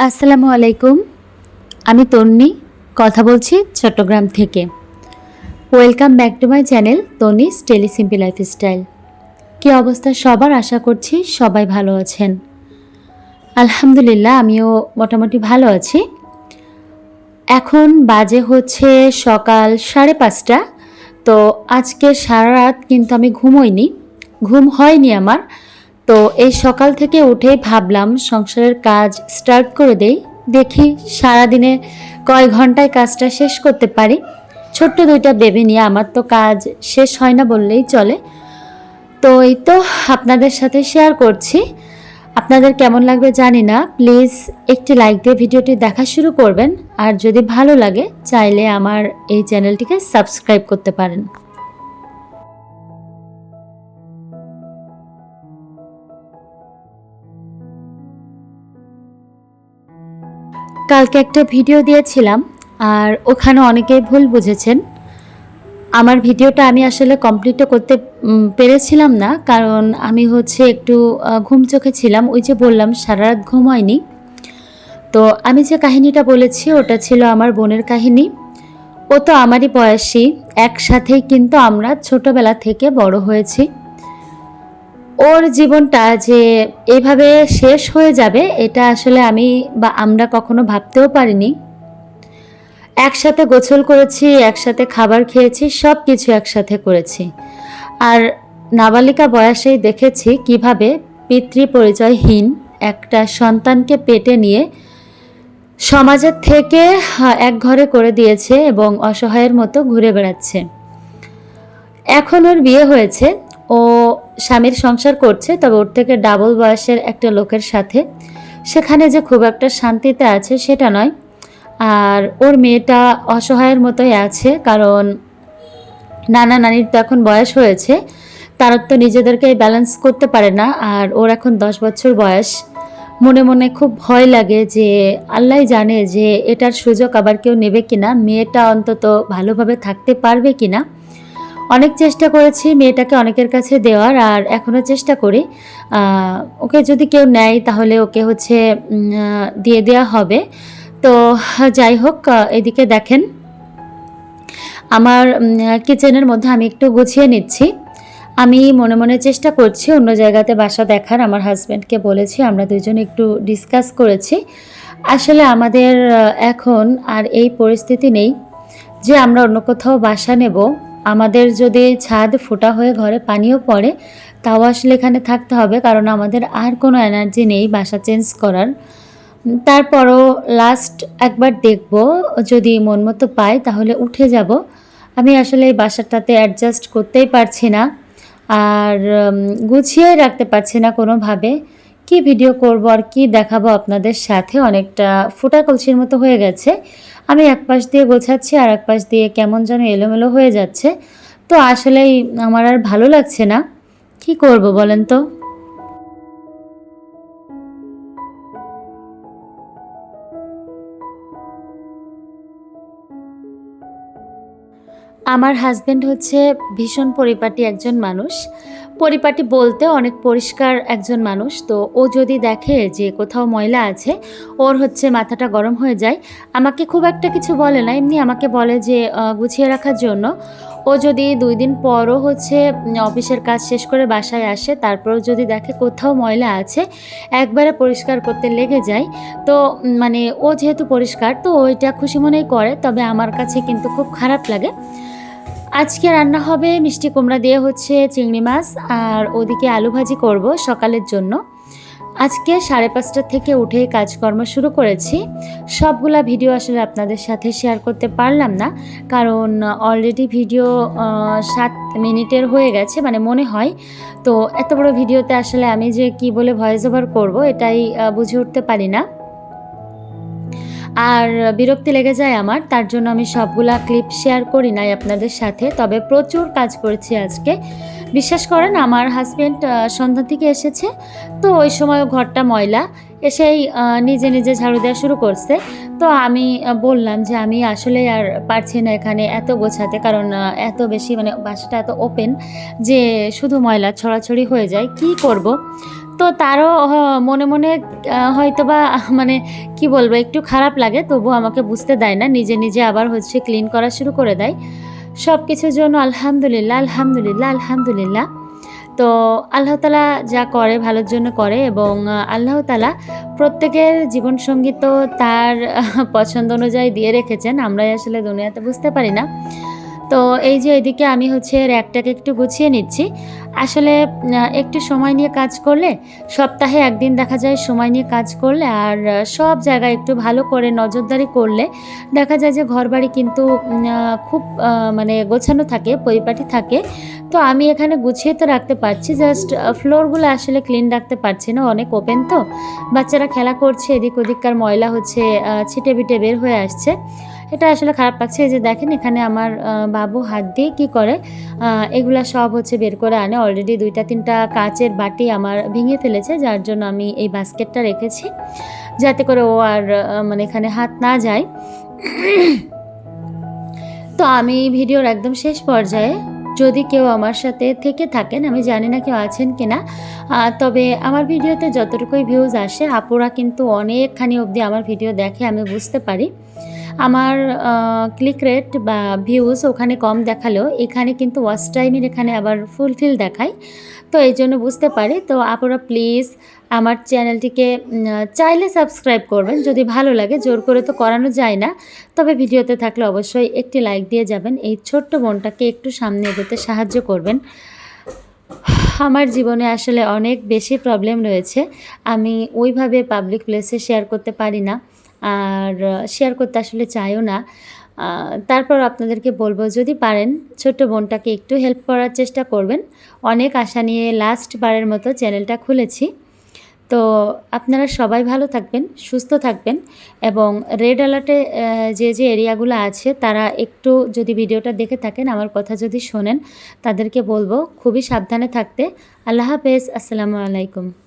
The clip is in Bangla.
আসসালামু আলাইকুম। আমি তন্নি কথা বলছি চট্টগ্রাম থেকে। Welcome back to my channel Tonni's daily simple lifestyle. কী অবস্থা সবার, আশা করছি সবাই ভালো আছেন। আলহামদুলিল্লাহ, আমিও মোটামুটি ভালো আছি। এখন বাজে হচ্ছে সকাল 5:30। তো আজকে সারা রাত কিন্তু আমি ঘুম হয়নি আমার। তো এই সকাল থেকে উঠেই ভাবলাম সংসারের কাজ স্টার্ট করে দেই, দেখি সারাদিনে কয় ঘন্টায় কাজটা শেষ করতে পারি। ছোট্ট 2টা বেবি নিয়ে আমার তো কাজ শেষ হয় না বললেই চলে। তো এই তো আপনাদের সাথে শেয়ার করছি। আপনাদের কেমন লাগবে জানি না, প্লিজ একটি লাইক দিয়ে ভিডিওটি দেখা শুরু করবেন। আর যদি ভালো লাগে চাইলে আমার এই চ্যানেলটিকে সাবস্ক্রাইব করতে পারেন। কালকে একটা ভিডিও দিয়েছিলাম, আর ওখানে অনেকেই ভুল বুঝেছেন। আমার ভিডিওটা আমি আসলে কমপ্লিটও করতে পেরেছিলাম না, কারণ আমি হচ্ছে একটু ঘুম চোখে ছিলাম। ওই যে বললাম সারা রাত ঘুম হয়নি। তো আমি যে কাহিনীটা বলেছি ওটা ছিল আমার বোনের কাহিনী। ও তো আমারই বয়সী, একসাথেই কিন্তু আমরা ছোটবেলা থেকে বড় হয়েছি। ওর জীবনটা যে এইভাবে শেষ হয়ে যাবে এটা আসলে আমি বা আমরা কখনো ভাবতেও পারিনি। একসাথে গোসল করেছি, একসাথে খাবার খেয়েছি, সব কিছু একসাথে করেছি। আর নাবালিকা বয়সেই দেখেছি কিভাবে পিতৃ পরিচয়হীন একটা সন্তানকে পেটে নিয়ে সমাজের থেকে এক ঘরে করে দিয়েছে এবং অসহায়ের মতো ঘুরে বেড়াচ্ছে। এখন ওর বিয়ে হয়েছে, ও স্বামীর সংসার করছে, তবে ওর থেকে ডাবল বয়সের একটা লোকের সাথে। সেখানে যে খুব একটা শান্তিতে আছে সেটা নয়। আর ওর মেয়েটা অসহায়ের মতোই আছে, কারণ নানা নানির তো এখন বয়স হয়েছে, তারা তো নিজেদেরকে ব্যালেন্স করতে পারে না। আর ওর এখন 10 বছর বয়স। মনে মনে খুব ভয় লাগে যে আল্লাহ জানে যে এটার সুযোগ আবার কেউ নেবে কিনা, মেয়েটা অন্তত ভালোভাবে থাকতে পারবে কিনা। অনেক চেষ্টা করেছি মেয়েটাকে অনেকের কাছে দেওয়ার, আর এখনও চেষ্টা করি। ওকে যদি কেউ নেয় তাহলে ওকে হচ্ছে দিয়ে দেওয়া হবে। তো যাই হোক, এদিকে দেখেন আমার কিচেনের মধ্যে আমি একটু গুছিয়ে নিচ্ছি। আমি মনে মনে চেষ্টা করছি অন্য জায়গাতে বাসা দেখার। আমার হাজব্যান্ডকে বলেছি, আমরা দুজন একটু ডিসকাস করেছি। আসলে আমাদের এখন আর এই পরিস্থিতি নেই যে আমরা অন্য কোথাও বাসা নেব। আমাদের যদি ছাদ ফোটা হয়ে ঘরে পানিও পড়ে তাও আসলে এখানে থাকতে হবে, কারণ আমাদের আর কোনো এনার্জি নেই বাসা চেঞ্জ করার। তারপরও লাস্ট একবার দেখব, যদি মন মতো পাই তাহলে উঠে যাব। আমি আসলে এই বাসাটাতে অ্যাডজাস্ট করতেই পারছি না, আর গুছিয়ে রাখতে পারছি না কোনোভাবে। কি ভিডিও করব আর কি দেখাবো আপনাদের সাথে, অনেকটা ফোটা কলসির মতো হয়ে গেছে। আমি এক পাশ দিয়ে গোছাচ্ছি আর এক পাশ দিয়ে কেমন যেন এলোমেলো হয়ে যাচ্ছে। তো আসলেই আমার আর ভালো লাগছে না, কি করব বলেন তো। আমার হাজব্যান্ড হচ্ছে ভীষণ পরিপাটি একজন মানুষ। পরিপাটি বলতে অনেক পরিষ্কার একজন মানুষ। তো ও যদি দেখে যে কোথাও ময়লা আছে, ওর হচ্ছে মাথাটা গরম হয়ে যায়। আমাকে খুব একটা কিছু বলে না, এমনি আমাকে বলে যে গুছিয়ে রাখার জন্য। ও যদি 2 দিন পরও হচ্ছে অফিসের কাজ শেষ করে বাসায় আসে, তারপরেও যদি দেখে কোথাও ময়লা আছে, একবারে পরিষ্কার করতে লেগে যায়। তো মানে ও যেহেতু পরিষ্কার, তো ওইটা খুশি মনেই করে, তবে আমার কাছে কিন্তু খুব খারাপ লাগে। আজকে রান্না হবে মিষ্টি কুমড়া দিয়ে হচ্ছে চিংড়ি মাছ, আর ওদিকে আলু ভাজি করব সকালের জন্য। আজকে 5:30 থেকে উঠে কাজকর্ম শুরু করেছি। সবগুলা ভিডিও আসলে আপনাদের সাথে শেয়ার করতে পারলাম না, কারণ অলরেডি ভিডিও 7 মিনিটের হয়ে গেছে মানে মনে হয়। তো এত বড় ভিডিওতে আসলে আমি যে কি বলে ভয়েস ওভার করব এটাই বুঝে উঠতে পারি না, আর বিরক্তি লেগে যায় আমার। তার জন্য আমি সবগুলা ক্লিপ শেয়ার করি নাই আপনাদের সাথে। তবে প্রচুর কাজ করেছি আজকে, বিশ্বাস করেন। আমার হাজব্যান্ড সন্ধ্যা থেকে এসেছে, তো ওই সময় ঘরটা ময়লা, এসেই নিজে নিজে ঝাড়ু দেওয়া শুরু করছে। তো আমি বললাম যে আমি আসলে আর পারছি না এখানে এত গোছাতে, কারণ এত বেশি মানে বাসাটা এত ওপেন যে শুধু ময়লা ছড়াছড়ি হয়ে যায়, কি করব। তো তারও মনে, মনে হয়তোবা মানে কি বলবো একটু খারাপ লাগে, তবুও আমাকে বুঝতে দেয় না। নিজে, নিজে আবার হচ্ছে ক্লিন করা শুরু করে দেয়। সবকিছুর জন্য আলহামদুলিল্লাহ, আলহামদুলিল্লাহ, আলহামদুলিল্লাহ। তো আল্লাহ তাআলা যা করে ভালোর জন্য করে এবং আল্লাহ তাআলা প্রত্যেকের জীবনসঙ্গী তো তার পছন্দ অনুযায়ী দিয়ে রেখেছেন। আমরাই আসলে দুনিয়াতে বুঝতে পারি না। তো এই যে এদিকে আমি হচ্ছে র‍্যাকটাকে একটু গুছিয়ে নিচ্ছি। আসলে একটু সময় নিয়ে কাজ করলে, সপ্তাহে ১ দিন দেখা যায় সময় নিয়ে কাজ করলে আর সব জায়গায় একটু ভালো করে নজরদারি করলে দেখা যায় যে ঘরবাড়ি কিন্তু খুব মানে গোছানো থাকে, পরিপাটি থাকে। তো আমি এখানে গুছিয়ে তো রাখতে পারছি, জাস্ট ফ্লোরগুলো আসলে ক্লিন রাখতে পারছি না। অনেক ওপেন তো। বাচ্চারা খেলা করছে, এদিক ওদিককার ময়লা হচ্ছে ছিটে-বিটে বের হয়ে আসছে। এটা আসলে খারাপ লাগছে। এই যে দেখেন এখানে আমার বাবু হাত দিয়ে কি করে এগুলা সব হচ্ছে বের করে আনে। অলরেডি ২টা ৩টা কাঁচের বাটি আমার ভেঙে ফেলেছে, যার জন্য আমি এই বাস্কেটটা রেখেছি। যাতে করে ও আর মানে এখানে হাত না যায়। তো আমি ভিডিওর একদম শেষ পর্যায়ে, যদি কেউ আমার সাথে থেকে থাকেন, আমি জানি না কেউ আছেন কিনা, তবে আমার ভিডিওতে যতটুকুই ভিউজ আসে আপুরা কিন্তু অনেকখানি অবধি আমার ভিডিও দেখে, আমি বুঝতে পারি। আমার ক্লিক রেট বা ভিউজ ওখানে কম দেখালেও এখানে কিন্তু ওয়াচ টাইমের এখানে আবার ফুলফিল দেখায়। তো এই জন্য বুঝতে পারি। তো আপুরা প্লিজ আমার চ্যানেলটিকে চাইলে সাবস্ক্রাইব করবেন যদি ভালো লাগে, জোর করে তো করানো যায় না। তবে ভিডিওতে থাকলে অবশ্যই একটি লাইক দিয়ে যাবেন। এই ছোট্ট বোনটাকে একটু সামনে এগোতে সাহায্য করবেন। আমার জীবনে আসলে অনেক বেশি প্রবলেম রয়েছে। আমি ওইভাবে পাবলিক প্লেসে শেয়ার করতে পারি না। আর শেয়ার করতে আসলে চাইও না। তারপর আপনাদেরকে বলব, যদি পারেন ছোট্ট বোনটাকে একটু হেল্প করার চেষ্টা করবেন। অনেক আশা নিয়ে লাস্ট বারের মতো চ্যানেলটা খুলেছি। তো আপনারা সবাই ভালো থাকবেন, সুস্থ থাকবেন এবং রেড অ্যালার্টে যে এরিয়াগুলো আছে তারা একটু যদি ভিডিওটা দেখে থাকেন, আমার কথা যদি শোনেন, তাদেরকে বলব খুবই সাবধানে থাকতে। আল্লাহ হাফেজ। আসসালামু আলাইকুম।